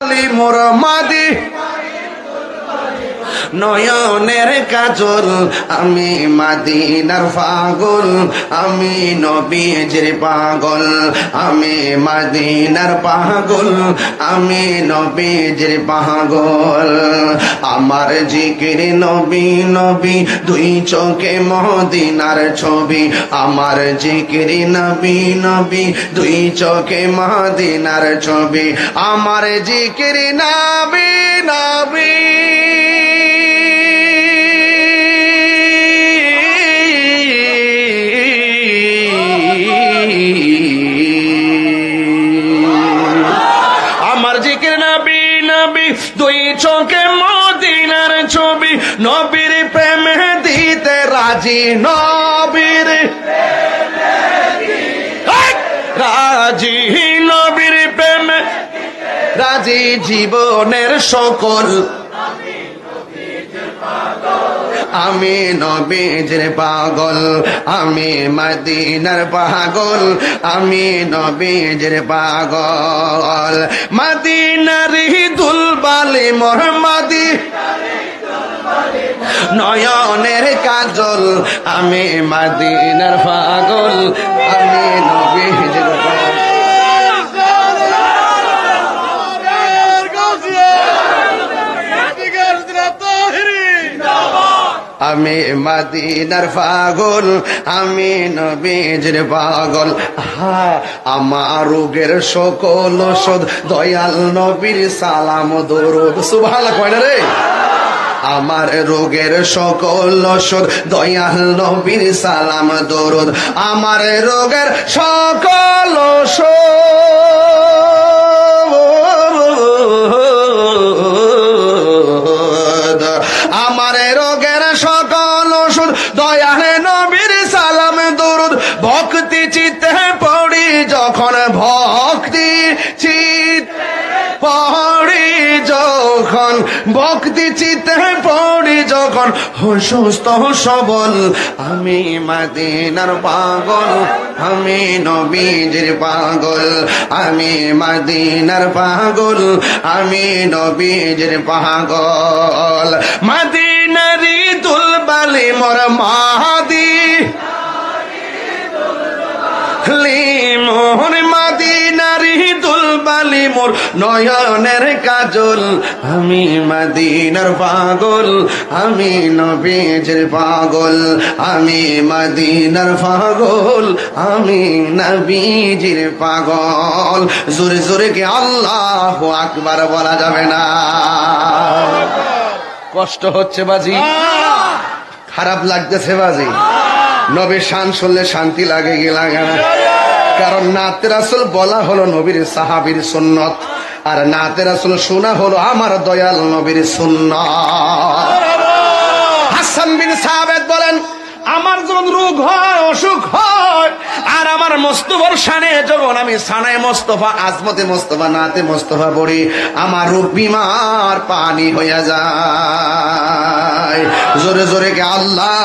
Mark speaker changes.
Speaker 1: মোর মাদি নয়নের কাজল, আমি মাদিনার পাগল, আমি নবীজির পাগল, আমি মাদিনার পাগল, আমি নবীজির পাগল। আমার জিকির নবী নবী, দুই চোখে মদিনার ছবি। আমার জিকির নবী নবী, দুই চোখে মদিনার ছবি। আমার জিকির নবী নবী, আমার জিকির নবী নবী, দুই চোখে মদিনার ছবি। নবীর প্রেমে দিতে রাজি, নবীর রাজি, নবীর প্রেমে রাজি, জীবনের সকল। আমি নবীজির পাগল, আমি মদিনার পাগল, আমি নবীজির পাগল। মদিনার দুলবালি মোর মাদি নয়নের কাজল, আমি মদিনার পাগল, আমি নবীজির পাগল। আমি মদিনার পাগল, আমি নবীজির পাগল। আমার রোগের সকল ওষুধ দয়াল নবীর সালাম দরুদ। সুবহানাল্লাহ কয় না রে? আমার রোগের সকল ওষুধ দয়াল নবীর সালাম দরুদ। আমার রোগের সকল ওষুধ, আমার রোগের সকল ওষুধ দয়াল নবীর সালাম দরুদ। ভক্তি চিত্তে পড়ি যখন, ভক্তি চিত্তে পড়ি যখন, ভক্তি চিত্তে পড়ি যখন, সুস্থ সবল। আমি মদিনার পাগল, আমি নবীজির পাগল, আমি মদিনার পাগল, আমি নবীজির পাগল। মদিনারি দুলবালি মোর মাদি মোর, মদিনারি দুলবালি মোর নয়নের কাজল। আমি মদিনার পাগল, আমি নবীজির পাগল, আমি মদিনার পাগল, আমি নবীজির পাগল। জোরে জোরে কি আল্লাহু আকবার বলা যাবে না? কষ্ট হচ্ছে বাজি? খারাপ লাগতেছে বাজি? নবীর শান শুনলে শান্তি লাগে কি লাগে না? কারণ নাতে রাসূল বলা হলো নবীর সাহাবীর সুন্নত, আর নাতে রাসূল শোনা হলো আমার দয়াল নবীর সুন্নত। হাসান বিন সাবিত বলেন, আমার যখন রোগ হয়, অসুখ হয়, আর আমার মোস্তফার শানে যখন আমি সানায় মোস্তফা, আজমতে মোস্তফা, নাতে মোস্তফা পড়ি, আমার রোগ বিমার পানি হইয়া যায়। জোরে জোরে কে আল্লাহ